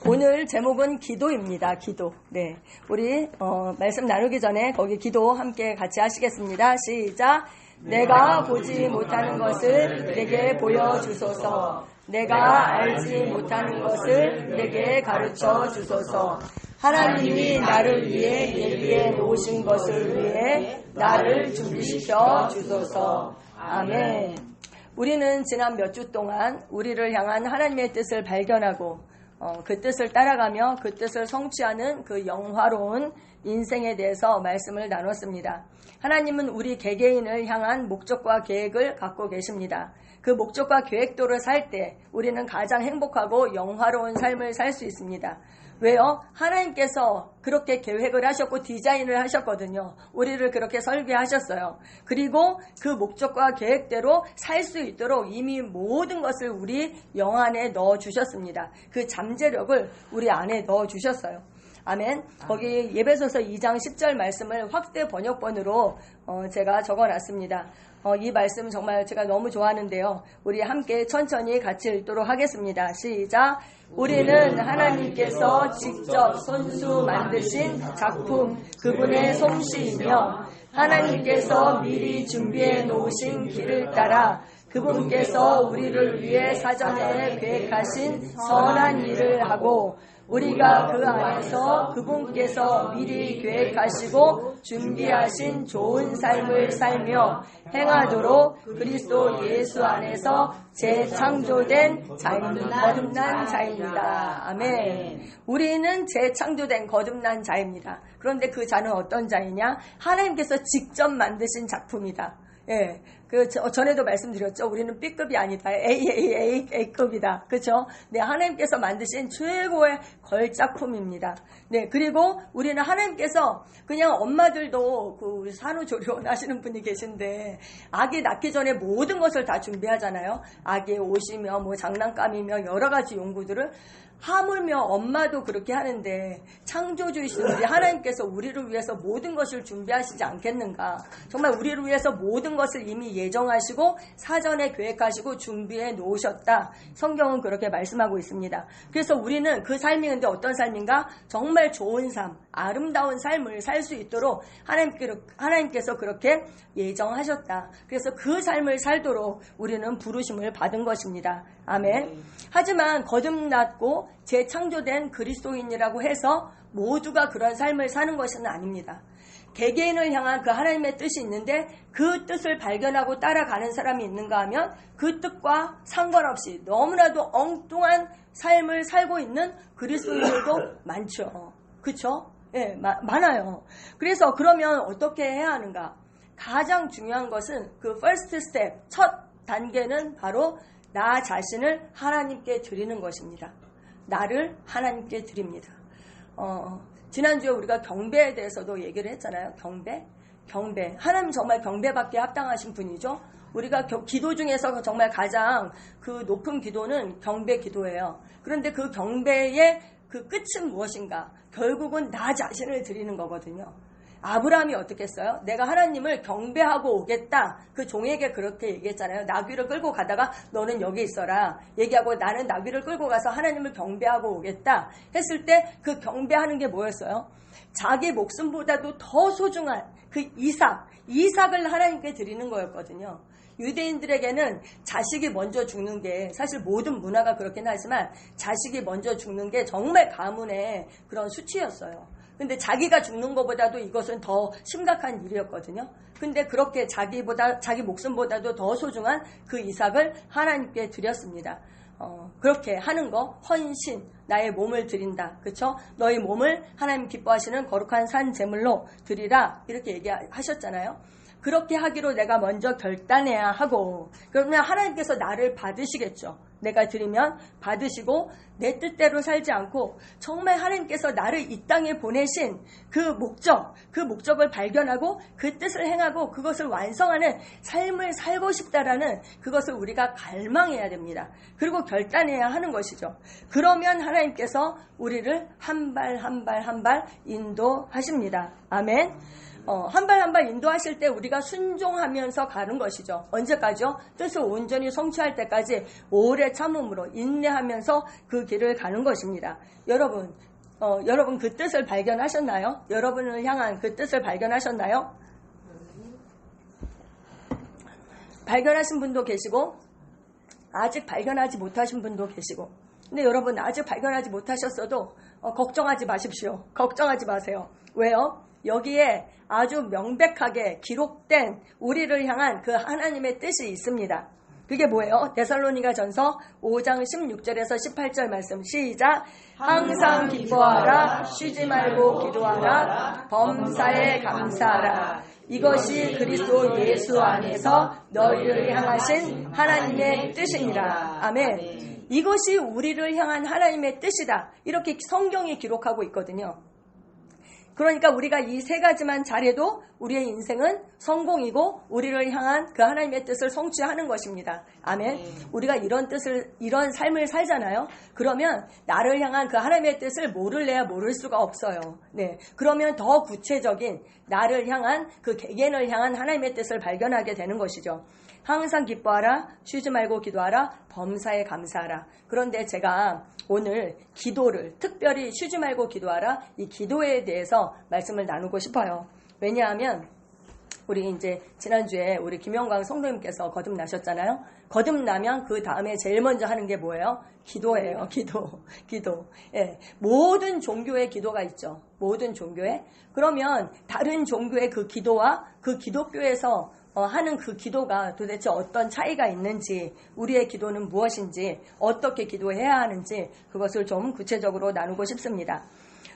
오늘 제목은 기도입니다. 기도. 네, 우리 말씀 나누기 전에 거기 기도 함께 같이 하시겠습니다. 시작. 내가 보지 못하는 것을 내게 보여주소서. 내가 알지 못하는 것을 내게 가르쳐 주소서. 하나님이 나를 위해 예비해 놓으신 것을 위해 나를 준비시켜 주소서. 아멘. 우리는 지난 몇 주 동안 우리를 향한 하나님의 뜻을 발견하고 그 뜻을 따라가며 그 뜻을 성취하는 그 영화로운 인생에 대해서 말씀을 나눴습니다. 하나님은 우리 개개인을 향한 목적과 계획을 갖고 계십니다. 그 목적과 계획도를 살 때 우리는 가장 행복하고 영화로운 삶을 살 수 있습니다. 왜요? 하나님께서 그렇게 계획을 하셨고 디자인을 하셨거든요. 우리를 그렇게 설계하셨어요. 그리고 그 목적과 계획대로 살 수 있도록 이미 모든 것을 우리 영 안에 넣어주셨습니다. 그 잠재력을 우리 안에 넣어주셨어요. 아멘. 거기 예배소서 2장 10절 말씀을 확대 번역본으로 제가 적어놨습니다. 이 말씀 정말 제가 너무 좋아하는데요. 우리 함께 천천히 같이 읽도록 하겠습니다. 시작. 우리는 하나님께서 직접 손수 만드신 작품 그분의 솜씨이며 하나님께서 미리 준비해 놓으신 길을 따라 그분께서 우리를 위해 사전에 계획하신 선한 일을 하고 우리가 그 안에서 그분께서 미리 계획하시고 준비하신 좋은 삶을 살며 행하도록 그리스도 예수 안에서 재창조된 거듭난 자입니다. 아멘. 우리는 재창조된 거듭난 자입니다. 그런데 그 자는 어떤 자이냐? 하나님께서 직접 만드신 작품이다. 예, 전에도 말씀드렸죠. 우리는 B급이 아니다. A급이다. 그렇죠? 네, 하나님께서 만드신 최고의 걸작품입니다. 네, 그리고 우리는 하나님께서 그냥 엄마들도 우리 산후조리원 하시는 분이 계신데 아기 낳기 전에 모든 것을 다 준비하잖아요. 아기의 옷이며 장난감이며 여러 가지 용구들을 하물며 엄마도 그렇게 하는데 창조주이신 우리 하나님께서 우리를 위해서 모든 것을 준비하시지 않겠는가. 정말 우리를 위해서 모든 것을 이미 예정하시고 사전에 계획하시고 준비해 놓으셨다. 성경은 그렇게 말씀하고 있습니다. 그래서 우리는 그 삶이 근데 어떤 삶인가? 정말 좋은 삶, 아름다운 삶을 살 수 있도록 하나님께서 그렇게 예정하셨다. 그래서 그 삶을 살도록 우리는 부르심을 받은 것입니다. 아멘. 하지만 거듭났고 재창조된 그리스도인이라고 해서 모두가 그런 삶을 사는 것은 아닙니다. 개개인을 향한 그 하나님의 뜻이 있는데 그 뜻을 발견하고 따라가는 사람이 있는가 하면 그 뜻과 상관없이 너무나도 엉뚱한 삶을 살고 있는 그리스도인들도 많죠. 그렇죠? 예, 많아요. 그래서 그러면 어떻게 해야 하는가? 가장 중요한 것은 그 first step, 첫 단계는 바로 나 자신을 하나님께 드리는 것입니다. 나를 하나님께 드립니다. 지난주에 우리가 경배에 대해서도 얘기를 했잖아요. 경배. 하나님 정말 경배받기에 합당하신 분이죠. 우리가 기도 중에서 정말 가장 그 높은 기도는 경배 기도예요. 그런데 그 경배의 그 끝은 무엇인가? 결국은 나 자신을 드리는 거거든요. 아브라함이 어떻게 했어요? 내가 하나님을 경배하고 오겠다. 그 종에게 그렇게 얘기했잖아요. 나귀를 끌고 가다가 너는 여기 있어라. 얘기하고 나는 나귀를 끌고 가서 하나님을 경배하고 오겠다. 했을 때 그 경배하는 게 뭐였어요? 자기 목숨보다도 더 소중한 그 이삭을 하나님께 드리는 거였거든요. 유대인들에게는 자식이 먼저 죽는 게 사실 모든 문화가 그렇긴 하지만 자식이 먼저 죽는 게 정말 가문의 그런 수치였어요. 근데 자기가 죽는 것보다도 이것은 더 심각한 일이었거든요. 근데 그렇게 자기 목숨보다도 더 소중한 그 이삭을 하나님께 드렸습니다. 그렇게 하는 거, 헌신, 나의 몸을 드린다. 그쵸? 너희 몸을 하나님 기뻐하시는 거룩한 산 제물로 드리라. 이렇게 얘기하셨잖아요. 그렇게 하기로 내가 먼저 결단해야 하고, 그러면 하나님께서 나를 받으시겠죠. 내가 드리면 받으시고 내 뜻대로 살지 않고 정말 하나님께서 나를 이 땅에 보내신 그 목적을 발견하고 그 뜻을 행하고 그것을 완성하는 삶을 살고 싶다라는 그것을 우리가 갈망해야 됩니다. 그리고 결단해야 하는 것이죠. 그러면 하나님께서 우리를 한 발 한 발 인도하십니다. 아멘. 한 발 한 발 인도하실 때 우리가 순종하면서 가는 것이죠. 언제까지요? 뜻을 온전히 성취할 때까지 오래 참음으로 인내하면서 그 길을 가는 것입니다. 여러분 그 뜻을 발견하셨나요? 여러분을 향한 그 뜻을 발견하셨나요? 발견하신 분도 계시고 아직 발견하지 못하신 분도 계시고, 근데 여러분 아직 발견하지 못하셨어도 걱정하지 마십시오. 걱정하지 마세요. 왜요? 여기에 아주 명백하게 기록된 우리를 향한 그 하나님의 뜻이 있습니다. 그게 뭐예요? 데살로니가전서 5장 16절에서 18절 말씀 시작. 항상 기뻐하라, 쉬지 말고 기도하라, 범사에 감사하라. 이것이 그리스도 예수 안에서 너희를 향하신 하나님의 뜻이니라. 아멘. 이것이 우리를 향한 하나님의 뜻이다. 이렇게 성경이 기록하고 있거든요. 그러니까 우리가 이 세 가지만 잘해도 우리의 인생은 성공이고 우리를 향한 그 하나님의 뜻을 성취하는 것입니다. 아멘. 우리가 이런 삶을 살잖아요. 그러면 나를 향한 그 하나님의 뜻을 모를래야 모를 수가 없어요. 네. 그러면 더 구체적인 나를 향한 그 개개인을 향한 하나님의 뜻을 발견하게 되는 것이죠. 항상 기뻐하라, 쉬지 말고 기도하라, 범사에 감사하라. 그런데 제가 오늘 기도를, 특별히 쉬지 말고 기도하라, 이 기도에 대해서 말씀을 나누고 싶어요. 왜냐하면 우리 이제 지난주에 우리 김영광 성도님께서 거듭나셨잖아요. 거듭나면 그 다음에 제일 먼저 하는 게 뭐예요? 기도예요. 기도. 예. 모든 종교의 기도가 있죠. 모든 종교에. 그러면 다른 종교의 그 기도와 그 기독교에서 하는 그 기도가 도대체 어떤 차이가 있는지, 우리의 기도는 무엇인지, 어떻게 기도해야 하는지 그것을 좀 구체적으로 나누고 싶습니다.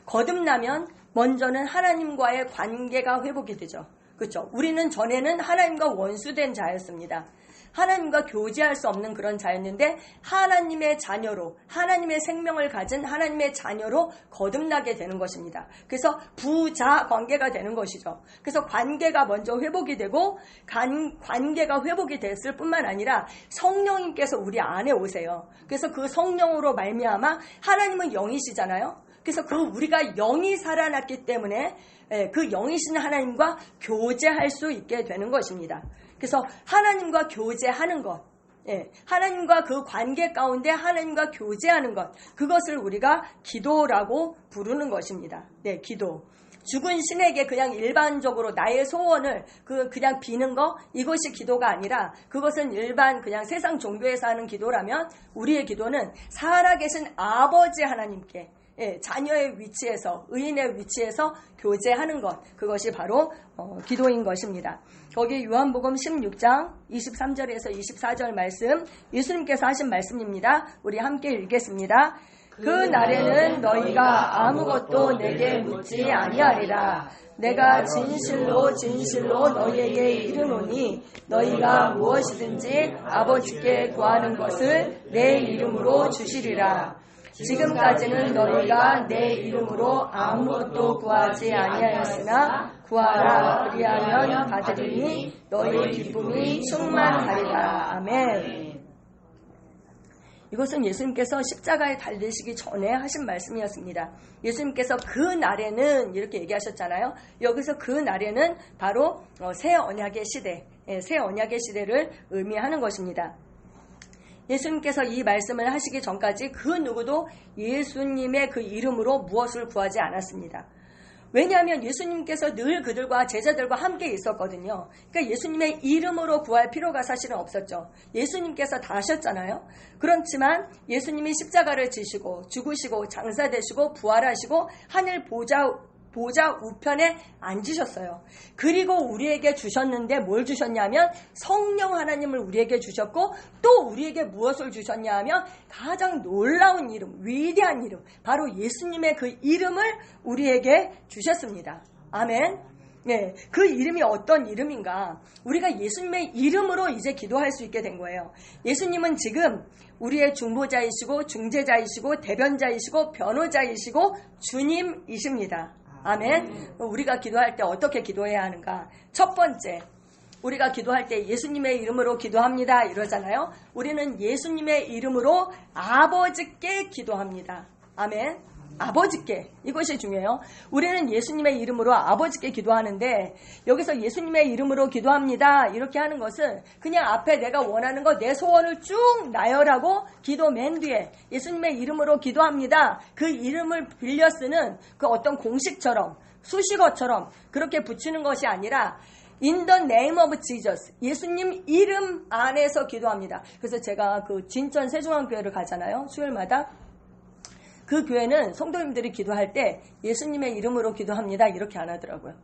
거듭나면 먼저는 하나님과의 관계가 회복이 되죠. 그렇죠? 우리는 전에는 하나님과 원수된 자였습니다. 하나님과 교제할 수 없는 그런 자였는데 하나님의 자녀로, 하나님의 생명을 가진 하나님의 자녀로 거듭나게 되는 것입니다. 그래서 부자 관계가 되는 것이죠. 그래서 관계가 먼저 회복이 되고, 관계가 회복이 됐을 뿐만 아니라 성령님께서 우리 안에 오세요. 그래서 그 성령으로 말미암아, 하나님은 영이시잖아요. 그래서 그 우리가 영이 살아났기 때문에 그 영이신 하나님과 교제할 수 있게 되는 것입니다. 그래서 하나님과 교제하는 것, 하나님과 그 관계 가운데 하나님과 교제하는 것, 그것을 우리가 기도라고 부르는 것입니다. 네, 기도. 죽은 신에게 그냥 일반적으로 나의 소원을 그냥 비는 거, 이것이 기도가 아니라, 그것은 일반 그냥 세상 종교에서 하는 기도라면, 우리의 기도는 살아계신 아버지 하나님께 자녀의 위치에서, 의인의 위치에서 교제하는 것, 그것이 바로 기도인 것입니다. 거기 요한복음 16장 23절에서 24절 말씀, 예수님께서 하신 말씀입니다. 우리 함께 읽겠습니다. 그 날에는 너희가 아무것도 내게 묻지 아니하리라. 내가 진실로 진실로 너희에게 이르노니 너희가 무엇이든지 아버지께 구하는 것을 내 이름으로 주시리라. 지금까지는 너희가 내 이름으로 아무것도 구하지 아니하였으나 구하라, 그리하면 받으리니 너희의 기쁨이 충만하리라. 아멘. 이것은 예수님께서 십자가에 달리시기 전에 하신 말씀이었습니다. 예수님께서 그 날에는 이렇게 얘기하셨잖아요. 여기서 그 날에는 바로 새 언약의 시대, 새 언약의 시대를 의미하는 것입니다. 예수님께서 이 말씀을 하시기 전까지 그 누구도 예수님의 그 이름으로 무엇을 구하지 않았습니다. 왜냐하면 예수님께서 늘 그들과 제자들과 함께 있었거든요. 그러니까 예수님의 이름으로 구할 필요가 사실은 없었죠. 예수님께서 다 하셨잖아요. 그렇지만 예수님이 십자가를 지시고 죽으시고 장사되시고 부활하시고 하늘 보좌 우편에 앉으셨어요. 그리고 우리에게 주셨는데 뭘 주셨냐면 성령 하나님을 우리에게 주셨고, 또 우리에게 무엇을 주셨냐 하면 가장 놀라운 이름, 위대한 이름, 바로 예수님의 그 이름을 우리에게 주셨습니다. 아멘. 네, 그 이름이 어떤 이름인가? 우리가 예수님의 이름으로 이제 기도할 수 있게 된 거예요. 예수님은 지금 우리의 중보자이시고 중재자이시고 대변자이시고 변호자이시고 주님이십니다. 아멘. 우리가 기도할 때 어떻게 기도해야 하는가? 첫 번째, 우리가 기도할 때 예수님의 이름으로 기도합니다 이러잖아요. 우리는 예수님의 이름으로 아버지께 기도합니다. 아멘. 아버지께. 이것이 중요해요. 우리는 예수님의 이름으로 아버지께 기도하는데 여기서 예수님의 이름으로 기도합니다 이렇게 하는 것은 그냥 앞에 내가 원하는 거 내 소원을 쭉 나열하고 기도 맨 뒤에 예수님의 이름으로 기도합니다. 그 이름을 빌려 쓰는 그 어떤 공식처럼 수식어처럼 그렇게 붙이는 것이 아니라 In the name of Jesus. 예수님 이름 안에서 기도합니다. 그래서 제가 그 진천 세종한교회를 가잖아요. 수요일마다. 그 교회는 성도님들이 기도할 때 예수님의 이름으로 기도합니다. 이렇게 안 하더라고요.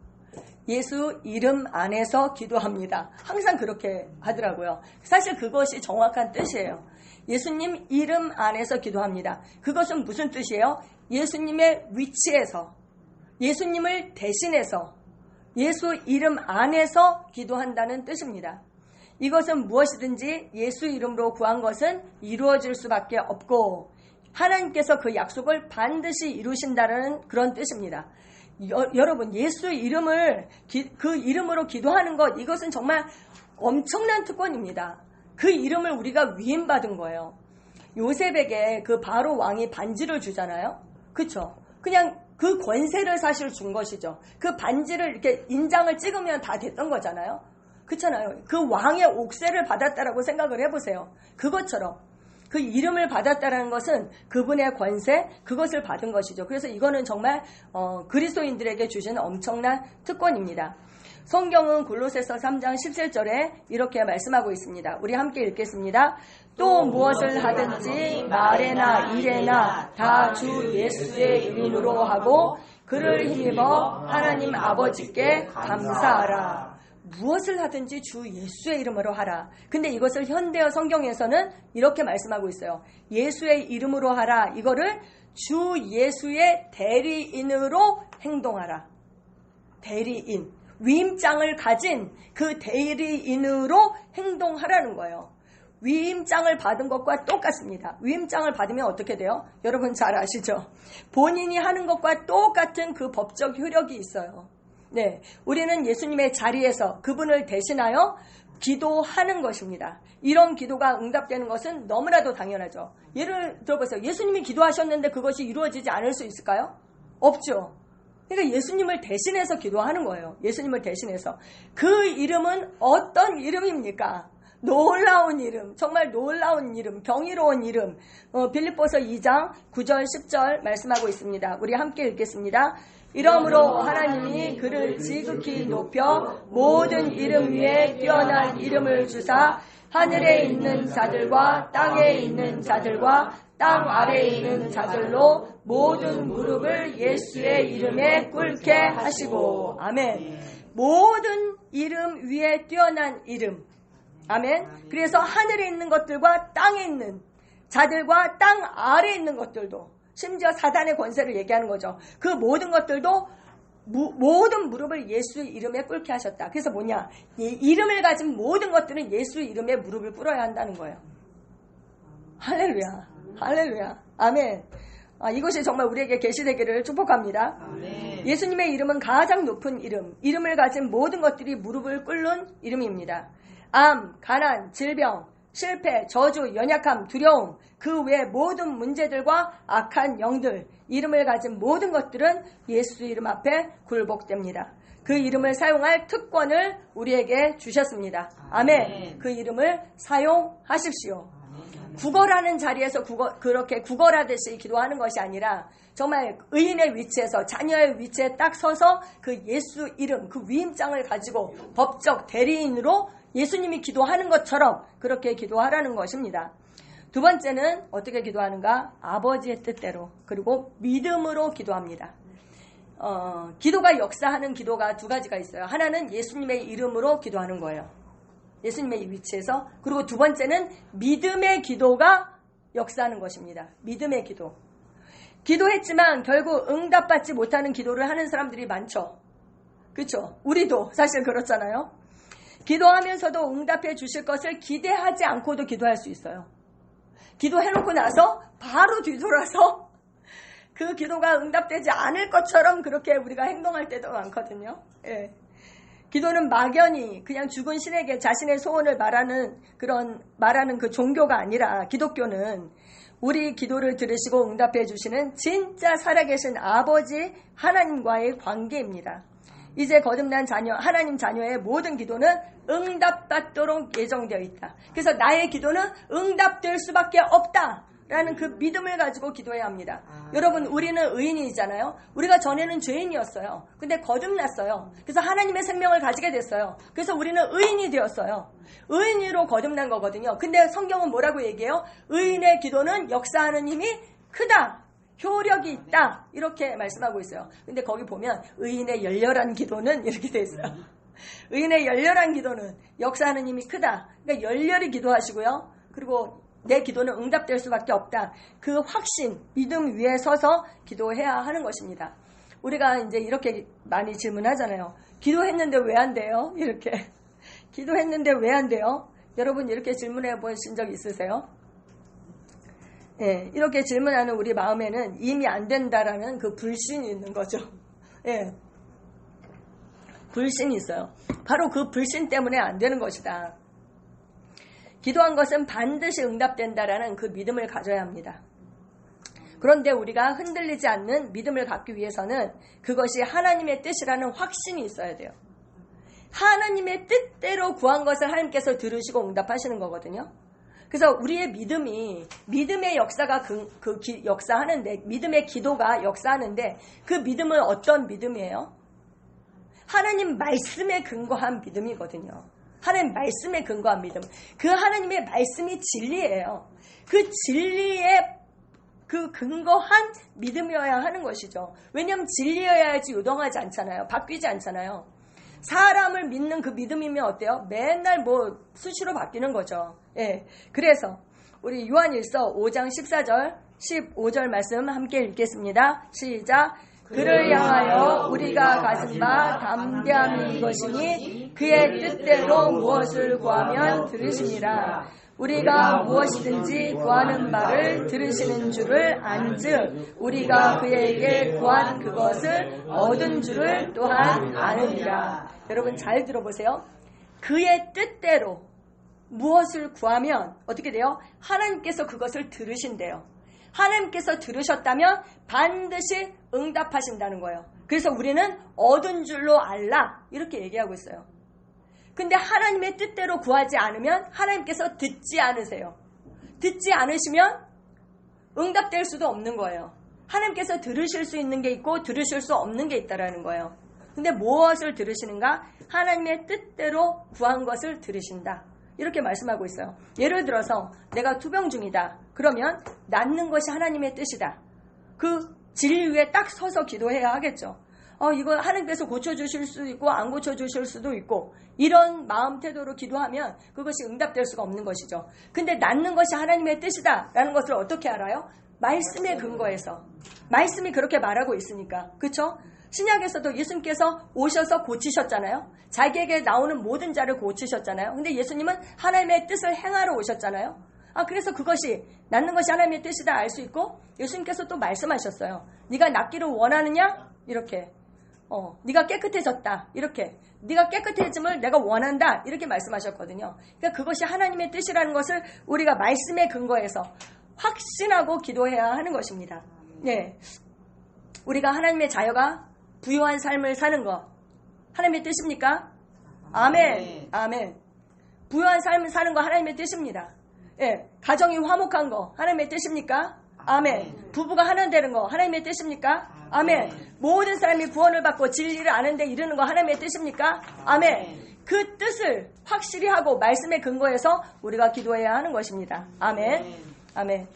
예수 이름 안에서 기도합니다. 항상 그렇게 하더라고요. 사실 그것이 정확한 뜻이에요. 예수님 이름 안에서 기도합니다. 그것은 무슨 뜻이에요? 예수님의 위치에서, 예수님을 대신해서, 예수 이름 안에서 기도한다는 뜻입니다. 이것은 무엇이든지 예수 이름으로 구한 것은 이루어질 수밖에 없고 하나님께서 그 약속을 반드시 이루신다는 그런 뜻입니다. 여러분 예수 이름을 그 이름으로 기도하는 것 이것은 정말 엄청난 특권입니다. 그 이름을 우리가 위임받은 거예요. 요셉에게 그 바로 왕이 반지를 주잖아요. 그렇죠? 그냥 그 권세를 사실 준 것이죠. 그 반지를 이렇게 인장을 찍으면 다 됐던 거잖아요. 그렇잖아요. 그 왕의 옥새를 받았다라고 생각을 해보세요. 그것처럼 그 이름을 받았다는 것은 그분의 권세, 그것을 받은 것이죠. 그래서 이거는 정말 그리스도인들에게 주신 엄청난 특권입니다. 성경은 골로새서 3장 17절에 이렇게 말씀하고 있습니다. 우리 함께 읽겠습니다. 또 무엇을 하든지 말에나 일에나 다 주 예수의 이름으로 하고 그를 힘입어 하나님 아버지께 감사하라. 무엇을 하든지 주 예수의 이름으로 하라. 근데 이것을 현대어 성경에서는 이렇게 말씀하고 있어요. 예수의 이름으로 하라. 이거를 주 예수의 대리인으로 행동하라. 대리인. 위임장을 가진 그 대리인으로 행동하라는 거예요. 위임장을 받은 것과 똑같습니다. 위임장을 받으면 어떻게 돼요? 여러분 잘 아시죠? 본인이 하는 것과 똑같은 그 법적 효력이 있어요. 네, 우리는 예수님의 자리에서 그분을 대신하여 기도하는 것입니다. 이런 기도가 응답되는 것은 너무나도 당연하죠. 예를 들어보세요. 예수님이 기도하셨는데 그것이 이루어지지 않을 수 있을까요? 없죠. 그러니까 예수님을 대신해서 기도하는 거예요. 예수님을 대신해서. 그 이름은 어떤 이름입니까? 놀라운 이름, 정말 놀라운 이름, 경이로운 이름. 빌립보서 2장 9절 10절 말씀하고 있습니다. 우리 함께 읽겠습니다. 이러므로 하나님이 그를 지극히 높여 모든 이름 위에 뛰어난 이름을 주사 하늘에 있는 자들과 땅에 있는 자들과 땅 아래에 있는 자들로 모든 무릎을 예수의 이름에 꿇게 하시고. 아멘. 모든 이름 위에 뛰어난 이름. 아멘. 그래서 하늘에 있는 것들과 땅에 있는 자들과 땅 아래에 있는 것들도, 심지어 사단의 권세를 얘기하는 거죠. 그 모든 것들도 모든 무릎을 예수의 이름에 꿇게 하셨다. 그래서 뭐냐? 이 이름을 가진 모든 것들은 예수의 이름에 무릎을 꿇어야 한다는 거예요. 할렐루야. 할렐루야. 아멘. 이것이 정말 우리에게 계시되기를 축복합니다. 아멘. 예수님의 이름은 가장 높은 이름, 이름을 가진 모든 것들이 무릎을 꿇는 이름입니다. 암, 가난, 질병, 실패, 저주, 연약함, 두려움, 그 외 모든 문제들과 악한 영들, 이름을 가진 모든 것들은 예수 이름 앞에 굴복됩니다. 그 이름을 사용할 특권을 우리에게 주셨습니다. 아멘. 그 이름을 사용하십시오. 구걸하는 자리에서 그렇게 구걸하듯이 기도하는 것이 아니라 정말 의인의 위치에서, 자녀의 위치에 딱 서서 그 예수 이름, 그 위임장을 가지고 법적 대리인으로 예수님이 기도하는 것처럼 그렇게 기도하라는 것입니다. 두 번째는 어떻게 기도하는가? 아버지의 뜻대로, 그리고 믿음으로 기도합니다. 기도가 역사하는 기도가 두 가지가 있어요. 하나는 예수님의 이름으로 기도하는 거예요. 예수님의 위치에서. 그리고 두 번째는 믿음의 기도가 역사하는 것입니다. 믿음의 기도. 기도했지만 결국 응답받지 못하는 기도를 하는 사람들이 많죠. 그렇죠? 우리도 사실 그렇잖아요. 기도하면서도 응답해 주실 것을 기대하지 않고도 기도할 수 있어요. 기도해놓고 나서 바로 뒤돌아서 그 기도가 응답되지 않을 것처럼 그렇게 우리가 행동할 때도 많거든요. 예. 기도는 막연히 그냥 죽은 신에게 자신의 소원을 말하는 그 종교가 아니라, 기독교는 우리 기도를 들으시고 응답해 주시는 진짜 살아계신 아버지 하나님과의 관계입니다. 이제 거듭난 자녀, 하나님 자녀의 모든 기도는 응답받도록 예정되어 있다. 그래서 나의 기도는 응답될 수밖에 없다라는 그 믿음을 가지고 기도해야 합니다. 여러분, 우리는 의인이잖아요. 우리가 전에는 죄인이었어요. 근데 거듭났어요. 그래서 하나님의 생명을 가지게 됐어요. 그래서 우리는 의인이 되었어요. 의인으로 거듭난 거거든요. 근데 성경은 뭐라고 얘기해요? 의인의 기도는 역사하는 힘이 크다, 효력이 있다, 이렇게 말씀하고 있어요. 근데 거기 보면 의인의 열렬한 기도는 이렇게 돼 있어요. 의인의 열렬한 기도는 역사하는 힘이 크다. 그러니까 열렬히 기도하시고요. 그리고 내 기도는 응답될 수밖에 없다. 그 확신, 믿음 위에 서서 기도해야 하는 것입니다. 우리가 이제 이렇게 많이 질문하잖아요. 기도했는데 왜 안 돼요? 이렇게. 기도했는데 왜 안 돼요? 여러분 이렇게 질문해 보신 적 있으세요? 예, 이렇게 질문하는 우리 마음에는 이미 안 된다라는 그 불신이 있는 거죠. 예, 불신이 있어요. 바로 그 불신 때문에 안 되는 것이다. 기도한 것은 반드시 응답된다라는 그 믿음을 가져야 합니다. 그런데 우리가 흔들리지 않는 믿음을 갖기 위해서는 그것이 하나님의 뜻이라는 확신이 있어야 돼요. 하나님의 뜻대로 구한 것을 하나님께서 들으시고 응답하시는 거거든요. 그래서 우리의 믿음이, 믿음의 역사가 역사하는데, 믿음의 기도가 역사하는데, 그 믿음은 어떤 믿음이에요? 하나님 말씀에 근거한 믿음이거든요. 하나님 말씀에 근거한 믿음. 그 하나님의 말씀이 진리예요. 그 진리에 그 근거한 믿음이어야 하는 것이죠. 왜냐하면 진리여야지 요동하지 않잖아요. 바뀌지 않잖아요. 사람을 믿는 그 믿음이면 어때요? 맨날 뭐 수시로 바뀌는 거죠. 예. 그래서 우리 요한일서 5장 14절 15절 말씀 함께 읽겠습니다. 시작. 그를 향하여 우리가 가진 바 담대함이 이것이니 그의 뜻대로 무엇을 구하면 들으시니라. 우리가 무엇이든지 구하는 바를 들으시는 줄을 안즉 우리가 그에게 구한 그것을 얻은 줄을 또한 아느니라. 여러분 잘 들어보세요. 그의 뜻대로 무엇을 구하면 어떻게 돼요? 하나님께서 그것을 들으신대요. 하나님께서 들으셨다면 반드시 응답하신다는 거예요. 그래서 우리는 얻은 줄로 알라 이렇게 얘기하고 있어요. 근데 하나님의 뜻대로 구하지 않으면 하나님께서 듣지 않으세요. 듣지 않으시면 응답될 수도 없는 거예요. 하나님께서 들으실 수 있는 게 있고 들으실 수 없는 게 있다라는 거예요. 근데 무엇을 들으시는가? 하나님의 뜻대로 구한 것을 들으신다. 이렇게 말씀하고 있어요. 예를 들어서 내가 투병 중이다. 그러면 낫는 것이 하나님의 뜻이다. 그 진리 위에 딱 서서 기도해야 하겠죠. 이거 하나님께서 고쳐주실 수도 있고 안 고쳐주실 수도 있고 이런 마음 태도로 기도하면 그것이 응답될 수가 없는 것이죠. 근데 낫는 것이 하나님의 뜻이다 라는 것을 어떻게 알아요? 말씀에 근거해서. 말씀이 그렇게 말하고 있으니까. 그렇죠? 신약에서도 예수님께서 오셔서 고치셨잖아요. 자기에게 나오는 모든 자를 고치셨잖아요. 근데 예수님은 하나님의 뜻을 행하러 오셨잖아요. 그래서 그것이 낫는 것이 하나님의 뜻이다 알 수 있고 예수님께서 또 말씀하셨어요. 네가 낫기를 원하느냐? 이렇게. 네가 깨끗해졌다. 이렇게. 네가 깨끗해짐을 내가 원한다. 이렇게 말씀하셨거든요. 그러니까 그것이 하나님의 뜻이라는 것을 우리가 말씀에 근거해서 확신하고 기도해야 하는 것입니다. 네. 우리가 하나님의 자녀가 부유한 삶을 사는 것 하나님의 뜻입니까? 아멘. 아멘. 부유한 삶을 사는 거 하나님의 뜻입니다. 예. 가정이 화목한 거 하나님의 뜻입니까? 아멘. 부부가 하나 되는 거 하나님의 뜻입니까? 아멘. 모든 사람이 구원을 받고 진리를 아는데 이르는 거 하나님의 뜻입니까? 아멘. 그 뜻을 확실히 하고 말씀에 근거해서 우리가 기도해야 하는 것입니다. 아멘. 아멘.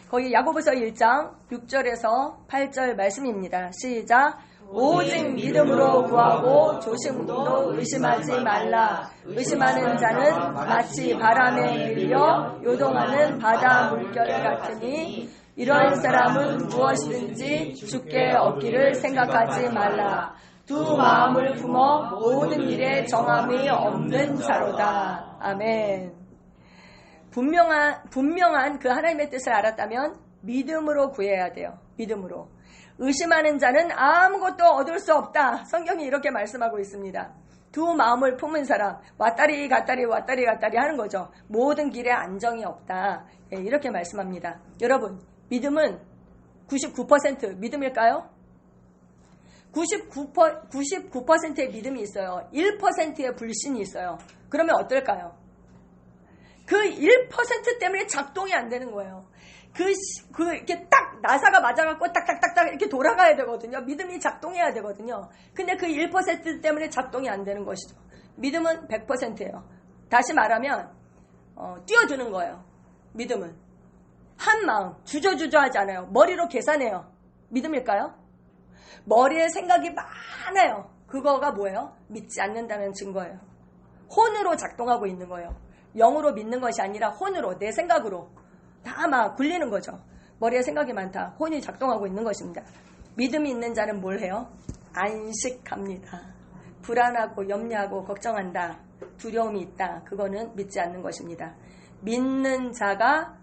거기 야고보서 1장 6절에서 8절 말씀입니다. 시작. 오직 믿음으로 구하고 조심도 의심하지 말라. 의심하는 자는 마치 바람에 밀려 요동하는 바다 물결 같으니 이런 사람은 무엇이든지 주께 얻기를 생각하지 말라. 두 마음을 품어 모든 일에 정함이 없는 자로다. 아멘. 분명한 그 하나님의 뜻을 알았다면 믿음으로 구해야 돼요. 믿음으로. 의심하는 자는 아무것도 얻을 수 없다. 성경이 이렇게 말씀하고 있습니다. 두 마음을 품은 사람, 왔다리 갔다리 왔다리 갔다리 하는 거죠. 모든 길에 안정이 없다. 예, 이렇게 말씀합니다. 여러분, 믿음은 99% 믿음일까요? 99%의 믿음이 있어요. 1%의 불신이 있어요. 그러면 어떨까요? 그 1% 때문에 작동이 안 되는 거예요. 이렇게 딱, 나사가 맞아갖고 딱딱딱딱 이렇게 돌아가야 되거든요. 믿음이 작동해야 되거든요. 근데 그 1% 때문에 작동이 안 되는 것이죠. 믿음은 100%예요. 다시 말하면, 뛰어드는 거예요. 믿음은. 한 마음, 주저주저하지 않아요. 머리로 계산해요. 믿음일까요? 머리에 생각이 많아요. 그거가 뭐예요? 믿지 않는다는 증거예요. 혼으로 작동하고 있는 거예요. 영으로 믿는 것이 아니라 혼으로, 내 생각으로 다 막 굴리는 거죠. 머리에 생각이 많다. 혼이 작동하고 있는 것입니다. 믿음이 있는 자는 뭘 해요? 안식합니다. 불안하고 염려하고 걱정한다. 두려움이 있다. 그거는 믿지 않는 것입니다. 믿는 자가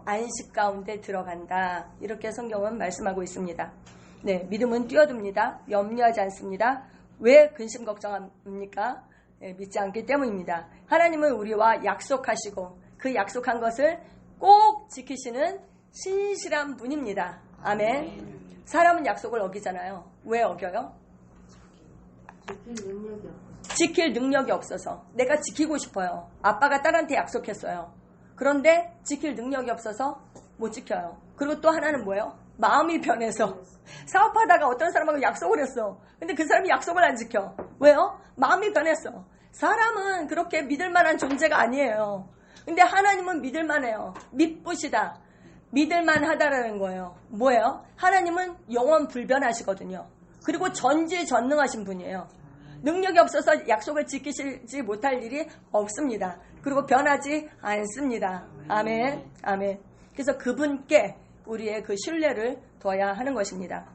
안식 가운데 들어간다. 이렇게 성경은 말씀하고 있습니다. 네, 믿음은 뛰어듭니다. 염려하지 않습니다. 왜 근심 걱정합니까? 네, 믿지 않기 때문입니다. 하나님은 우리와 약속하시고 그 약속한 것을 꼭 지키시는 신실한 분입니다. 아멘. 사람은 약속을 어기잖아요. 왜 어겨요? 지킬 능력이 없어서. 내가 지키고 싶어요. 아빠가 딸한테 약속했어요. 그런데 지킬 능력이 없어서 못 지켜요. 그리고 또 하나는 뭐예요? 마음이 변해서 사업하다가 어떤 사람하고 약속을 했어. 근데 그 사람이 약속을 안 지켜. 왜요? 마음이 변했어. 사람은 그렇게 믿을 만한 존재가 아니에요. 근데 하나님은 믿을 만해요. 믿부시다. 믿을 만하다라는 거예요. 뭐예요? 하나님은 영원 불변하시거든요. 그리고 전지전능하신 분이에요. 능력이 없어서 약속을 지키지 못할 일이 없습니다. 그리고 변하지 않습니다. 아멘. 아멘. 그래서 그분께 우리의 그 신뢰를 둬야 하는 것입니다.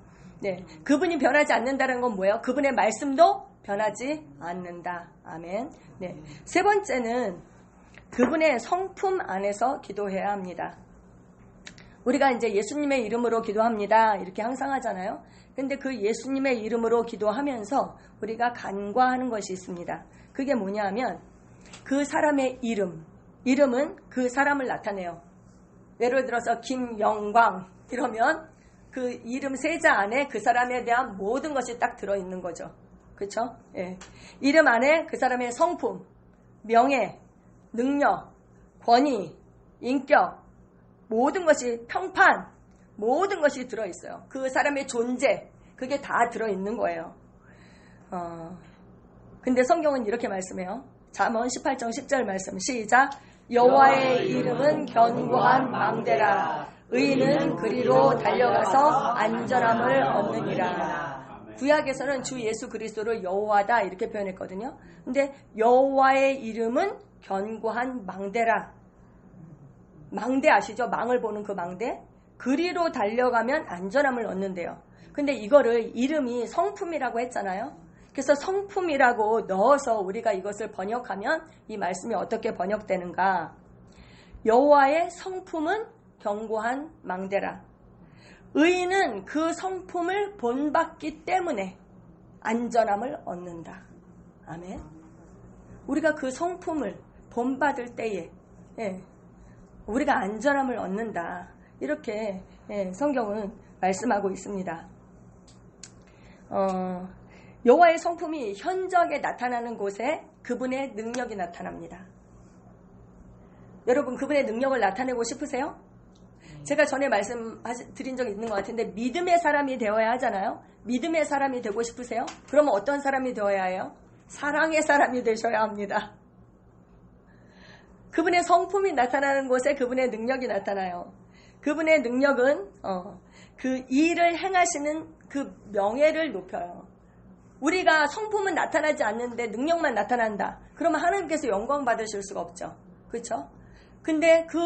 네, 그분이 변하지 않는다는 건 뭐예요? 그분의 말씀도 변하지 않는다. 아멘. 네, 세 번째는 그분의 성품 안에서 기도해야 합니다. 우리가 이제 예수님의 이름으로 기도합니다. 이렇게 항상 하잖아요. 근데 그 예수님의 이름으로 기도하면서 우리가 간과하는 것이 있습니다. 그게 뭐냐 하면 그 사람의 이름은 그 사람을 나타내요. 예를 들어서 김영광 이러면 그 이름 세자 안에 그 사람에 대한 모든 것이 딱 들어있는 거죠. 그렇죠? 예. 이름 안에 그 사람의 성품, 명예, 능력, 권위, 인격, 모든 것이 평판, 모든 것이 들어있어요. 그 사람의 존재, 그게 다 들어있는 거예요. 근데 성경은 이렇게 말씀해요. 잠언 18장 10절 말씀 시작. 여호와의 이름은 견고한 망대라. 의인은 그리로 달려가서 안전함을 얻느니라. 구약에서는 주 예수 그리스도를 여호와다 이렇게 표현했거든요. 근데 여호와의 이름은 견고한 망대라. 망대 아시죠? 망을 보는 그 망대? 그리로 달려가면 안전함을 얻는데요. 근데 이거를 이름이 성품이라고 했잖아요. 그래서 성품이라고 넣어서 우리가 이것을 번역하면 이 말씀이 어떻게 번역되는가? 여호와의 성품은 견고한 망대라. 의인은 그 성품을 본받기 때문에 안전함을 얻는다. 아멘. 우리가 그 성품을 본받을 때에 우리가 안전함을 얻는다. 이렇게 성경은 말씀하고 있습니다. 여호와의 성품이 현저하게 나타나는 곳에 그분의 능력이 나타납니다. 여러분 그분의 능력을 나타내고 싶으세요? 제가 전에 말씀드린 적이 있는 것 같은데 믿음의 사람이 되어야 하잖아요. 믿음의 사람이 되고 싶으세요? 그러면 어떤 사람이 되어야 해요? 사랑의 사람이 되셔야 합니다. 그분의 성품이 나타나는 곳에 그분의 능력이 나타나요. 그분의 능력은 그 일을 행하시는 그 명예를 높여요. 우리가 성품은 나타나지 않는데 능력만 나타난다. 그러면 하나님께서 영광 받으실 수가 없죠. 그렇죠? 근데 그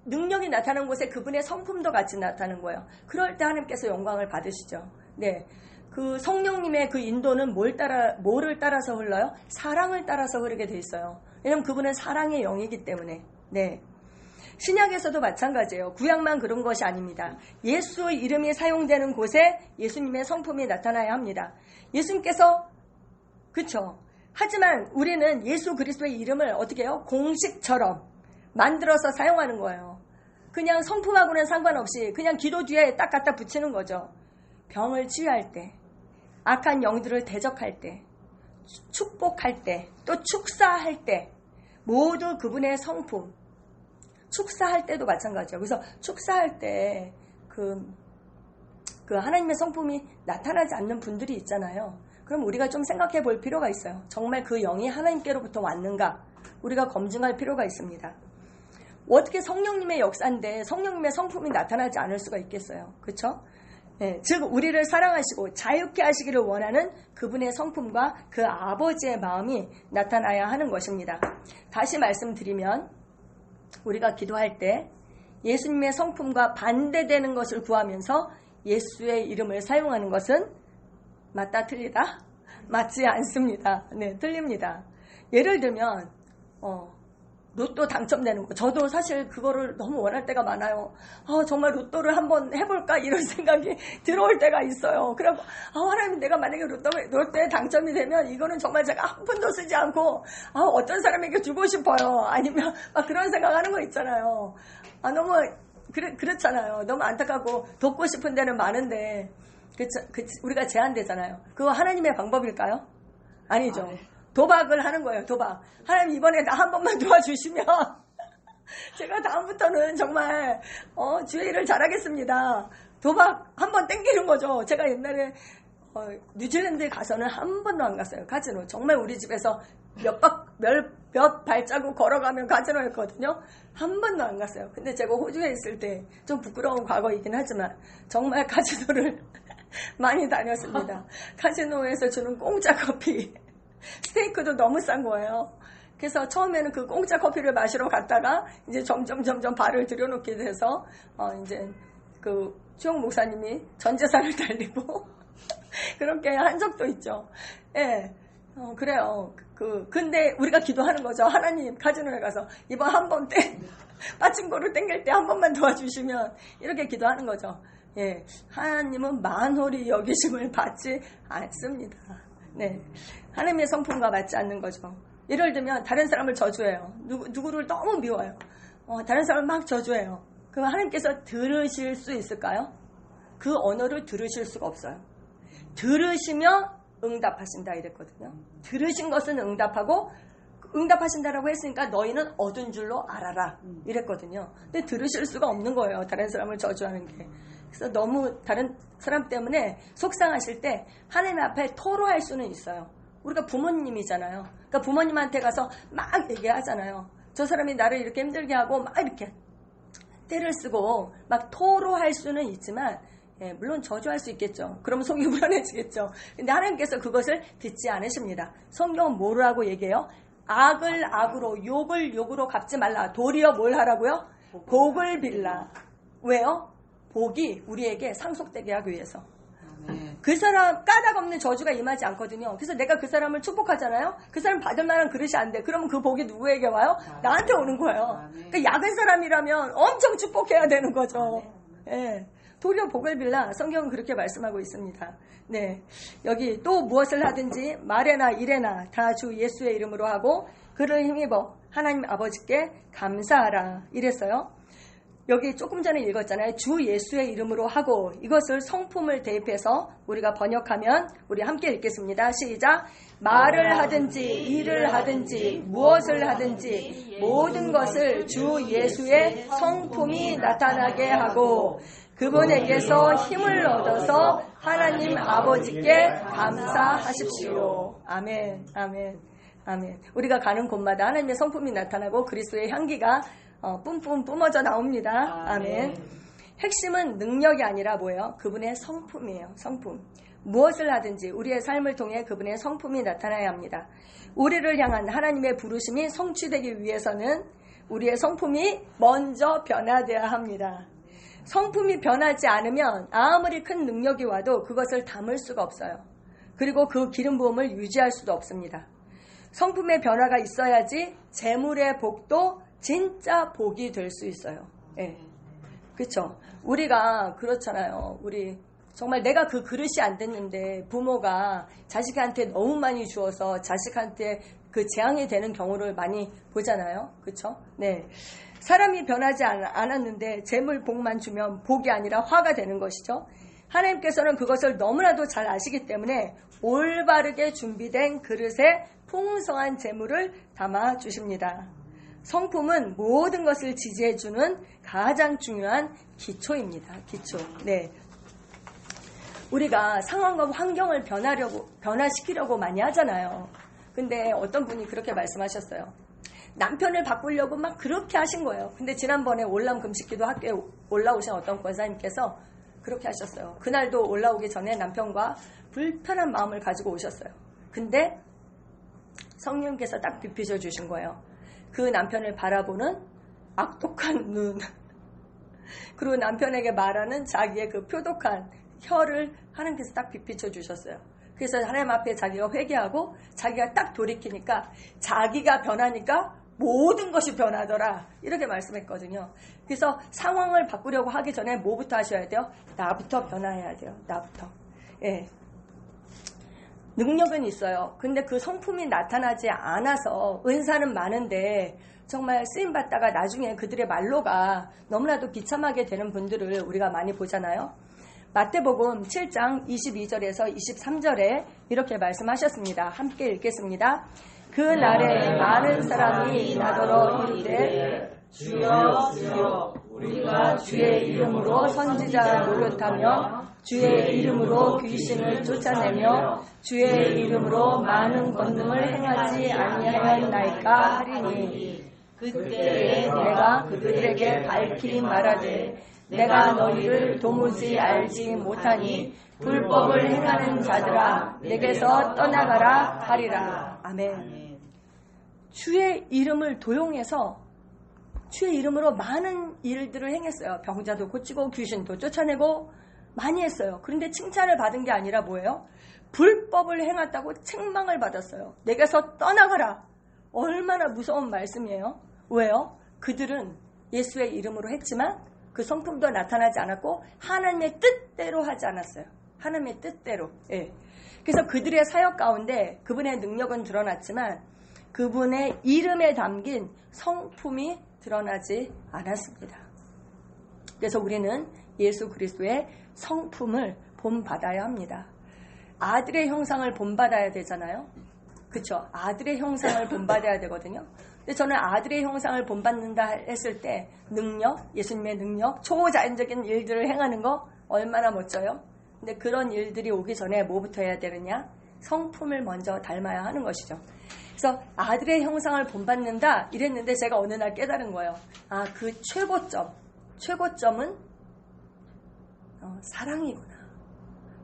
능력이 나타나는 곳에 그분의 성품도 같이 나타나는 거예요. 그럴 때 하나님께서 영광을 받으시죠. 네. 그 성령님의 그 인도는 뭐를 따라서 흘러요? 사랑을 따라서 흐르게 돼 있어요. 왜냐면 그분은 사랑의 영이기 때문에. 네. 신약에서도 마찬가지예요. 구약만 그런 것이 아닙니다. 예수의 이름이 사용되는 곳에 예수님의 성품이 나타나야 합니다. 예수님께서 그쵸? 하지만 우리는 예수 그리스도의 이름을 어떻게 해요? 공식처럼 만들어서 사용하는 거예요. 그냥 성품하고는 상관없이 그냥 기도 뒤에 딱 갖다 붙이는 거죠. 병을 치유할 때, 악한 영들을 대적할 때, 축복할 때, 또 축사할 때, 모두 그분의 성품. 축사할 때도 마찬가지예요. 그래서 축사할 때 그 하나님의 성품이 나타나지 않는 분들이 있잖아요. 그럼 우리가 좀 생각해 볼 필요가 있어요. 정말 그 영이 하나님께로부터 왔는가? 우리가 검증할 필요가 있습니다. 어떻게 성령님의 역사인데 성령님의 성품이 나타나지 않을 수가 있겠어요. 그렇죠? 네, 즉 우리를 사랑하시고 자유케 하시기를 원하는 그분의 성품과 그 아버지의 마음이 나타나야 하는 것입니다. 다시 말씀드리면 우리가 기도할 때 예수님의 성품과 반대되는 것을 구하면서 예수의 이름을 사용하는 것은 맞다 틀리다? 맞지 않습니다. 네, 틀립니다. 예를 들면 로또 당첨되는 거. 저도 사실 그거를 너무 원할 때가 많아요. 정말 로또를 한번 해볼까 이런 생각이 들어올 때가 있어요. 그리고 하나님 내가 만약에 로또에 당첨이 되면 이거는 정말 제가 한 푼도 쓰지 않고 어떤 사람에게 주고 싶어요. 아니면 막 그런 생각하는 거 있잖아요. 너무 그렇잖아요. 너무 안타깝고 돕고 싶은 데는 많은데 우리가 제한되잖아요. 그거 하나님의 방법일까요? 아니죠. 네. 도박을 하는 거예요. 도박. 하나님 이번에 나 한 번만 도와주시면 제가 다음부터는 정말 주의 일을 잘하겠습니다. 도박 한 번 땡기는 거죠. 제가 옛날에 뉴질랜드에 가서는 한 번도 안 갔어요. 카지노. 정말 우리 집에서 몇 발자국 걸어가면 카지노였거든요. 한 번도 안 갔어요. 근데 제가 호주에 있을 때 좀 부끄러운 과거이긴 하지만 정말 카지노를 많이 다녔습니다. 카지노에서 주는 공짜 커피, 스테이크도 너무 싼 거예요. 그래서 처음에는 그 공짜 커피를 마시러 갔다가 이제 점점 발을 들여놓게 돼서 이제 그 추영 목사님이 전 재산을 달리고 그렇게 한 적도 있죠. 예, 그래요. 근데 우리가 기도하는 거죠. 하나님 카지노에 가서 이번 한 번 빠친코를 땡길 때 한 번만 도와주시면 이렇게 기도하는 거죠. 예, 하나님은 만홀히 여기심을 받지 않습니다. 네, 하나님의 성품과 맞지 않는 거죠. 예를 들면 다른 사람을 저주해요. 누구를 너무 미워요. 다른 사람을 막 저주해요. 그럼 하나님께서 들으실 수 있을까요? 그 언어를 들으실 수가 없어요. 들으시며 응답하신다 이랬거든요. 들으신 것은 응답하고 응답하신다라고 했으니까 너희는 얻은 줄로 알아라 이랬거든요. 근데 들으실 수가 없는 거예요. 다른 사람을 저주하는 게. 그래서 너무 다른 사람 때문에 속상하실 때 하나님 앞에 토로할 수는 있어요. 우리가 부모님이잖아요. 그러니까 부모님한테 가서 막 얘기하잖아요. 저 사람이 나를 이렇게 힘들게 하고 막 이렇게 때를 쓰고 막 토로할 수는 있지만 예, 물론 저주할 수 있겠죠. 그러면 속이 불안해지겠죠. 근데 하나님께서 그것을 듣지 않으십니다. 성경은 뭐라고 얘기해요? 악을 악으로 욕을 욕으로 갚지 말라. 도리어 뭘 하라고요? 복을 빌라. 왜요? 복이 우리에게 상속되게 하기 위해서. 그 사람 까닭 없는 저주가 임하지 않거든요. 그래서 내가 그 사람을 축복하잖아요. 그 사람 받을 만한 그릇이 안 돼. 그러면 그 복이 누구에게 와요? 나한테 오는 거예요. 그러니까 약은 사람이라면 엄청 축복해야 되는 거죠. 예. 도리어 복을 빌라. 성경은 그렇게 말씀하고 있습니다. 네, 여기 또 무엇을 하든지 말에나 일에나 다 주 예수의 이름으로 하고 그를 힘입어 하나님 아버지께 감사하라 이랬어요. 여기 조금 전에 읽었잖아요. 주 예수의 이름으로 하고 이것을 성품을 대입해서 우리가 번역하면 우리 함께 읽겠습니다. 시작. 말을 하든지 일을 하든지 무엇을 하든지 모든 것을 주 예수의 성품이 나타나게 하고 그분에게서 힘을 얻어서 하나님 아버지께 감사하십시오. 아멘, 아멘, 아멘. 우리가 가는 곳마다 하나님의 성품이 나타나고 그리스도의 향기가 뿜뿜 뿜어져 나옵니다. 아멘. 핵심은 능력이 아니라 뭐예요? 그분의 성품이에요. 성품. 무엇을 하든지 우리의 삶을 통해 그분의 성품이 나타나야 합니다. 우리를 향한 하나님의 부르심이 성취되기 위해서는 우리의 성품이 먼저 변화되어야 합니다. 성품이 변하지 않으면 아무리 큰 능력이 와도 그것을 담을 수가 없어요. 그리고 그 기름 부음을 유지할 수도 없습니다. 성품의 변화가 있어야지 재물의 복도 진짜 복이 될 수 있어요. 예. 그렇죠. 우리가 그렇잖아요. 정말 내가 그 그릇이 안 됐는데 부모가 자식한테 너무 많이 주어서 자식한테 그 재앙이 되는 경우를 많이 보잖아요. 그렇죠? 네. 사람이 변하지 않았는데 재물 복만 주면 복이 아니라 화가 되는 것이죠. 하나님께서는 그것을 너무나도 잘 아시기 때문에 올바르게 준비된 그릇에 풍성한 재물을 담아 주십니다. 성품은 모든 것을 지지해주는 가장 중요한 기초입니다. 기초. 네. 우리가 상황과 환경을 변화시키려고 많이 하잖아요. 근데 어떤 분이 그렇게 말씀하셨어요. 남편을 바꾸려고 막 그렇게 하신 거예요. 근데 지난번에 올람 금식기도 학교에 올라오신 어떤 권사님께서 그렇게 하셨어요. 그날도 올라오기 전에 남편과 불편한 마음을 가지고 오셨어요. 근데 성령께서 딱 비추어 주신 거예요. 그 남편을 바라보는 악독한 눈, 그리고 남편에게 말하는 자기의 그 표독한 혀를 하나님께서 딱 비춰 주셨어요. 그래서 하나님 앞에 자기가 회개하고 자기가 딱 돌이키니까 자기가 변하니까 모든 것이 변하더라. 이렇게 말씀했거든요. 그래서 상황을 바꾸려고 하기 전에 뭐부터 하셔야 돼요? 나부터 변화해야 돼요. 나부터. 예. 능력은 있어요. 근데 그 성품이 나타나지 않아서 은사는 많은데 정말 쓰임받다가 나중에 그들의 말로가 너무나도 비참하게 되는 분들을 우리가 많이 보잖아요. 마태복음 7장 22절에서 23절에 이렇게 말씀하셨습니다. 함께 읽겠습니다. 그 날에 많은 사람이 나더러 이르되 주여 주여 우리가 주의 이름으로 선지자 노릇하며 주의 이름으로 귀신을 쫓아내며 주의 이름으로 많은 권능을 행하지 아니하였나이까 하리니 그때에 내가 그들에게 밝히 말하되 내가 너희를 도무지 알지 못하니 불법을 행하는 자들아 내게서 떠나가라 하리라. 아멘. 주의 이름을 도용해서 주의 이름으로 많은 일들을 행했어요. 병자도 고치고 귀신도 쫓아내고 많이 했어요. 그런데 칭찬을 받은 게 아니라 뭐예요? 불법을 행했다고 책망을 받았어요. 내게서 떠나가라. 얼마나 무서운 말씀이에요. 왜요? 그들은 예수의 이름으로 했지만 그 성품도 나타나지 않았고 하나님의 뜻대로 하지 않았어요. 하나님의 뜻대로. 예. 그래서 그들의 사역 가운데 그분의 능력은 드러났지만 그분의 이름에 담긴 성품이 드러나지 않았습니다. 그래서 우리는 예수 그리스도의 성품을 본받아야 합니다. 아들의 형상을 본받아야 되잖아요. 그렇죠? 아들의 형상을 본받아야 되거든요. 근데 저는 아들의 형상을 본받는다 했을 때 능력, 예수님의 능력, 초자연적인 일들을 행하는 거 얼마나 멋져요. 근데 그런 일들이 오기 전에 뭐부터 해야 되느냐? 성품을 먼저 닮아야 하는 것이죠. 그래서 아들의 형상을 본받는다 이랬는데 제가 어느 날 깨달은 거예요. 아, 그 최고점은 사랑이구나.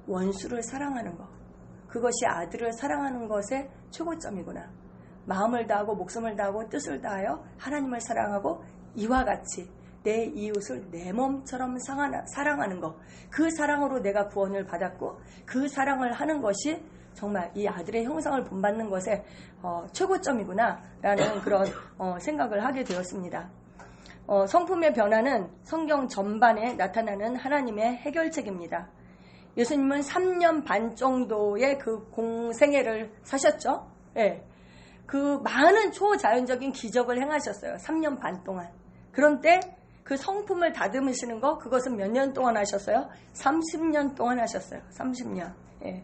원수를 사랑하는 것. 그것이 아들을 사랑하는 것의 최고점이구나. 마음을 다하고 목숨을 다하고 뜻을 다하여 하나님을 사랑하고 이와 같이 내 이웃을 내 몸처럼 사랑하는 것. 그 사랑으로 내가 구원을 받았고 그 사랑을 하는 것이 정말 이 아들의 형상을 본받는 것의 최고점이구나 라는 그런 생각을 하게 되었습니다. 성품의 변화는 성경 전반에 나타나는 하나님의 해결책입니다. 예수님은 3년 반 정도의 그 공생애를 사셨죠. 예. 그 많은 초자연적인 기적을 행하셨어요. 3년 반 동안. 그런데 그 성품을 다듬으시는 거 그것은 몇 년 동안 하셨어요? 30년 동안 하셨어요. 30년. 예.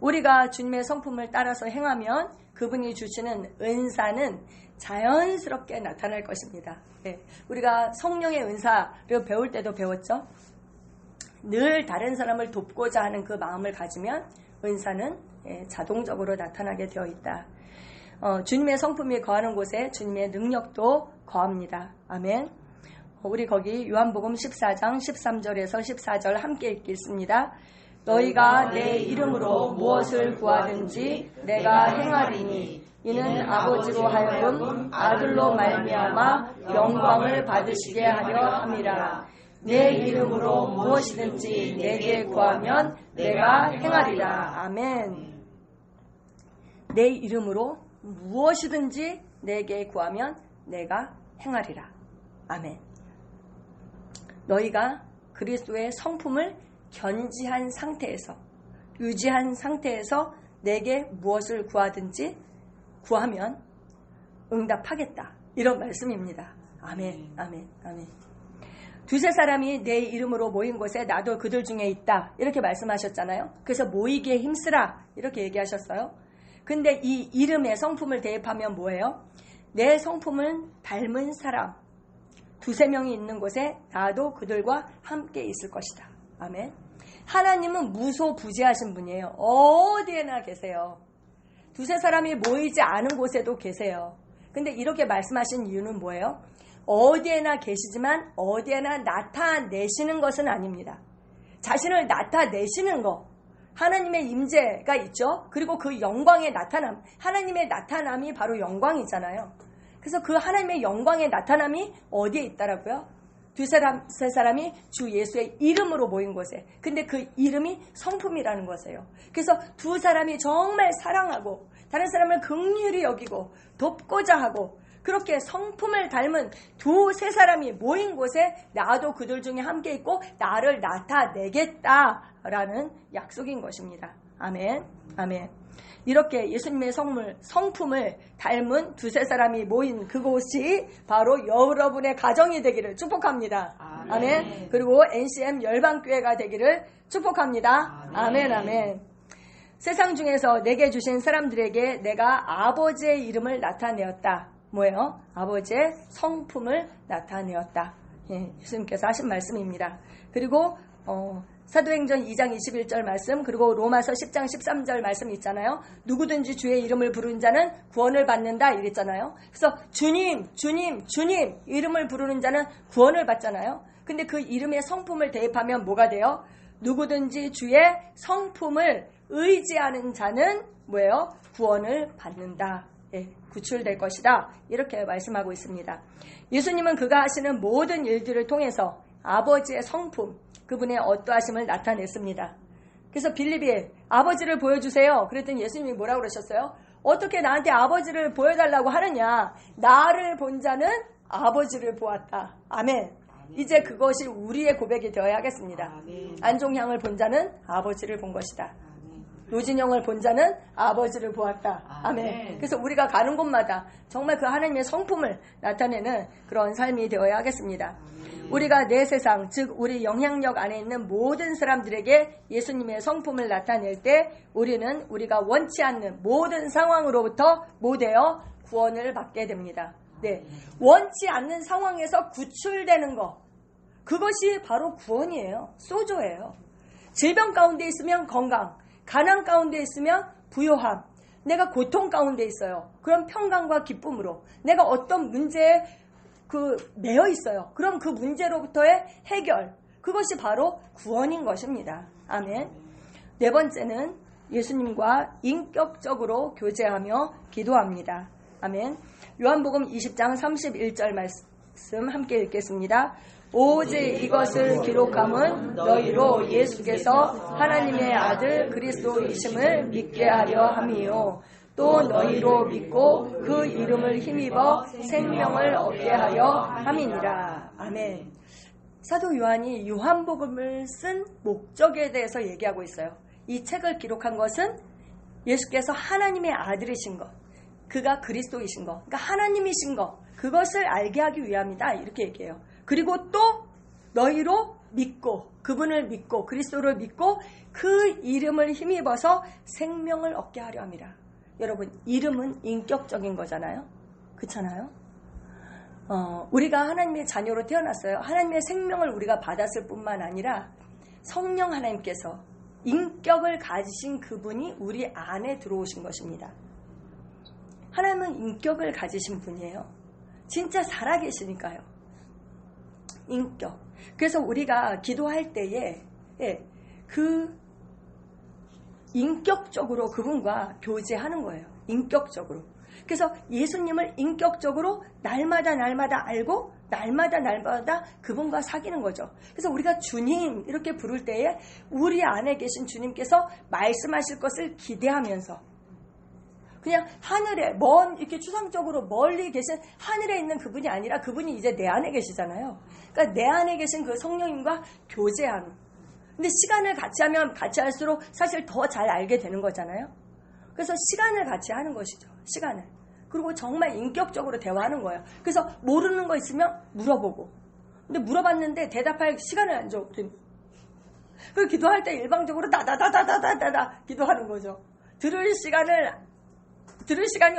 우리가 주님의 성품을 따라서 행하면 그분이 주시는 은사는 자연스럽게 나타날 것입니다. 예. 우리가 성령의 은사를 배울 때도 배웠죠. 늘 다른 사람을 돕고자 하는 그 마음을 가지면 은사는 자동적으로 나타나게 되어 있다. 주님의 성품이 거하는 곳에 주님의 능력도 거합니다. 아멘. 우리 거기 요한복음 14장 13절에서 14절 함께 읽겠습니다. 너희가 내 이름으로 무엇을 구하든지 내가 행하리니 이는 아버지로 하여금 아들로 말미암아 영광을 받으시게 하려 함이라. 내 이름으로 무엇이든지 내게 구하면 내가 행하리라. 아멘. 내 이름으로 무엇이든지 내게 구하면 내가 행하리라. 아멘. 너희가 그리스도의 성품을 견지한 상태에서, 유지한 상태에서 내게 무엇을 구하든지 구하면 응답하겠다. 이런 말씀입니다. 아멘, 아멘, 아멘. 두세 사람이 내 이름으로 모인 곳에 나도 그들 중에 있다. 이렇게 말씀하셨잖아요. 그래서 모이기에 힘쓰라. 이렇게 얘기하셨어요. 근데 이 이름의 성품을 대입하면 뭐예요? 내 성품을 닮은 사람, 두세 명이 있는 곳에 나도 그들과 함께 있을 것이다. 아멘. 하나님은 무소부재하신 분이에요. 어디에나 계세요. 두세 사람이 모이지 않은 곳에도 계세요. 근데 이렇게 말씀하신 이유는 뭐예요? 어디에나 계시지만 어디에나 나타내시는 것은 아닙니다. 자신을 나타내시는 것, 하나님의 임재가 있죠. 그리고 그 영광의 나타남, 하나님의 나타남이 바로 영광이잖아요. 그래서 그 하나님의 영광의 나타남이 어디에 있다라고요? 두세 사람이 주 예수의 이름으로 모인 곳에. 근데 그 이름이 성품이라는 것이에요. 그래서 두 사람이 정말 사랑하고 다른 사람을 긍휼히 여기고 돕고자 하고 그렇게 성품을 닮은 두세 사람이 모인 곳에 나도 그들 중에 함께 있고 나를 나타내겠다라는 약속인 것입니다. 아멘, 아멘. 이렇게 예수님의 성품을 닮은 두세 사람이 모인 그곳이 바로 여러분의 가정이 되기를 축복합니다. 아멘. 그리고 NCM 열방교회가 되기를 축복합니다. 아멘, 아멘. 세상 중에서 내게 주신 사람들에게 내가 아버지의 이름을 나타내었다. 뭐예요? 아버지의 성품을 나타내었다. 예, 예수님께서 하신 말씀입니다. 그리고 사도행전 2장 21절 말씀, 그리고 로마서 10장 13절 말씀 있잖아요. 누구든지 주의 이름을 부르는 자는 구원을 받는다 이랬잖아요. 그래서 주님, 주님, 주님 이름을 부르는 자는 구원을 받잖아요. 근데 그 이름의 성품을 대입하면 뭐가 돼요? 누구든지 주의 성품을 의지하는 자는 뭐예요? 구원을 받는다. 예, 구출될 것이다. 이렇게 말씀하고 있습니다. 예수님은 그가 하시는 모든 일들을 통해서 아버지의 성품, 그분의 어떠하심을 나타냈습니다. 그래서 빌립이 아버지를 보여주세요. 그랬더니 예수님이 뭐라고 그러셨어요? 어떻게 나한테 아버지를 보여달라고 하느냐? 나를 본 자는 아버지를 보았다. 아멘. 이제 그것이 우리의 고백이 되어야 하겠습니다. 안종향을 본 자는 아버지를 본 것이다. 노진영을 본 자는 아버지를 보았다. 아멘. 그래서 우리가 가는 곳마다 정말 그 하나님의 성품을 나타내는 그런 삶이 되어야 하겠습니다. 우리가 내 세상, 즉 우리 영향력 안에 있는 모든 사람들에게 예수님의 성품을 나타낼 때 우리는 우리가 원치 않는 모든 상황으로부터 모되어 구원을 받게 됩니다. 네, 원치 않는 상황에서 구출되는 것, 그것이 바로 구원이에요. 소조예요. 질병 가운데 있으면 건강, 가난 가운데 있으면 부요함, 내가 고통 가운데 있어요. 그럼 평강과 기쁨으로 내가 어떤 문제에 매여 있어요. 그럼 그 문제로부터의 해결, 그것이 바로 구원인 것입니다. 아멘. 네 번째는 예수님과 인격적으로 교제하며 기도합니다. 아멘. 요한복음 20장 31절 말씀 함께 읽겠습니다. 오직 이것을 기록함은 너희로 예수께서 하나님의 아들 그리스도이심을 믿게 하려 함이요. 또 너희로 믿고 그 이름을 힘입어 생명을 얻게 하려 함이니라. 아멘. 사도 요한이 요한복음을 쓴 목적에 대해서 얘기하고 있어요. 이 책을 기록한 것은 예수께서 하나님의 아들이신 것, 그가 그리스도이신 것, 그러니까 하나님이신 것, 그것을 알게 하기 위함이다. 이렇게 얘기해요. 그리고 또 너희로 믿고, 그분을 믿고 그리스도를 믿고 그 이름을 힘입어서 생명을 얻게 하려 함이라. 여러분, 이름은 인격적인 거잖아요. 그렇잖아요. 우리가 하나님의 자녀로 태어났어요. 하나님의 생명을 우리가 받았을 뿐만 아니라 성령 하나님께서 인격을 가지신 그분이 우리 안에 들어오신 것입니다. 하나님은 인격을 가지신 분이에요. 진짜 살아계시니까요. 인격. 그래서 우리가 기도할 때에 그 인격적으로 그분과 교제하는 거예요. 인격적으로. 그래서 예수님을 인격적으로 날마다 알고 날마다 그분과 사귀는 거죠. 그래서 우리가 주님 이렇게 부를 때에 우리 안에 계신 주님께서 말씀하실 것을 기대하면서 그냥 하늘에 이렇게 추상적으로 멀리 계신 하늘에 있는 그분이 아니라 그분이 이제 내 안에 계시잖아요. 그러니까 내 안에 계신 그 성령님과 교제하는. 근데 시간을 같이 하면 같이 할수록 사실 더 잘 알게 되는 거잖아요. 그래서 시간을 같이 하는 것이죠. 시간을. 그리고 정말 인격적으로 대화하는 거예요. 그래서 모르는 거 있으면 물어보고. 근데 물어봤는데 대답할 시간을 안 줘. 그 기도할 때 일방적으로 다다다다다다다 기도하는 거죠. 들을 시간이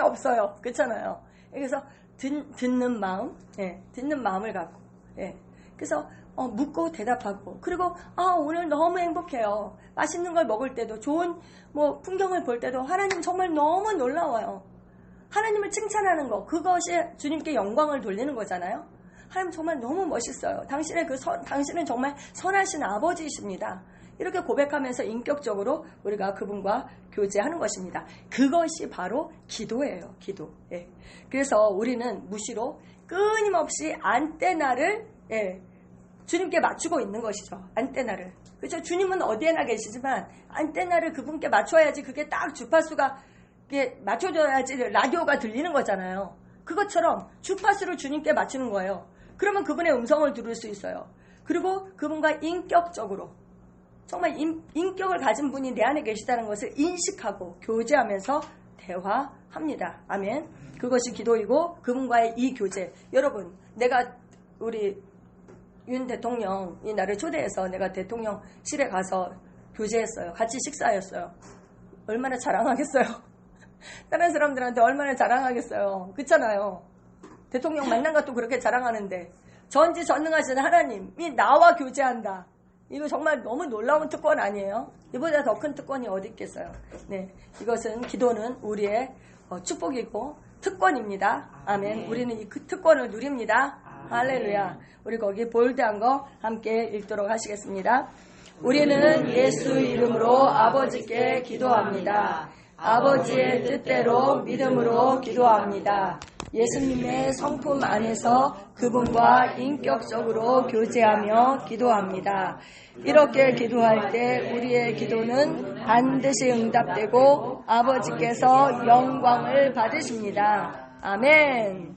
없어요. 그렇잖아요. 그래서 듣는 마음, 듣는 마음을 갖고, 그래서 묻고 대답하고, 그리고 오늘 너무 행복해요. 맛있는 걸 먹을 때도, 좋은 풍경을 볼 때도 하나님 정말 너무 놀라워요. 하나님을 칭찬하는 거, 그것이 주님께 영광을 돌리는 거잖아요. 하나님 정말 너무 멋있어요. 당신은 정말 선하신 아버지이십니다. 이렇게 고백하면서 인격적으로 우리가 그분과 교제하는 것입니다. 그것이 바로 기도예요. 기도. 그래서 우리는 무시로 끊임없이 안테나를 주님께 맞추고 있는 것이죠. 안테나를. 그렇죠? 주님은 어디에나 계시지만 안테나를 그분께 맞춰야지 그게 딱 주파수가 맞춰줘야지 라디오가 들리는 거잖아요. 그것처럼 주파수를 주님께 맞추는 거예요. 그러면 그분의 음성을 들을 수 있어요. 그리고 그분과 인격적으로 정말 인격을 가진 분이 내 안에 계시다는 것을 인식하고 교제하면서 대화합니다. 아멘. 그것이 기도이고 그분과의 이 교제. 여러분, 내가 우리 윤 대통령이 나를 초대해서 내가 대통령실에 가서 교제했어요. 같이 식사했어요. 얼마나 자랑하겠어요. 다른 사람들한테 얼마나 자랑하겠어요. 그렇잖아요. 대통령 만난 것도 그렇게 자랑하는데 전지전능하신 하나님이 나와 교제한다. 이거 정말 너무 놀라운 특권 아니에요? 이보다 더 큰 특권이 어디 있겠어요? 이것은 기도는 우리의 축복이고 특권입니다. 아멘. 우리는 이 특권을 누립니다. 할렐루야. 우리 거기 볼드한 거 함께 읽도록 하시겠습니다. 우리는 예수 이름으로 아버지께 기도합니다. 아버지의 뜻대로 믿음으로 기도합니다. 예수님의 성품 안에서 그분과 인격적으로 교제하며 기도합니다. 이렇게 기도할 때 우리의 기도는 반드시 응답되고 아버지께서 영광을 받으십니다. 아멘.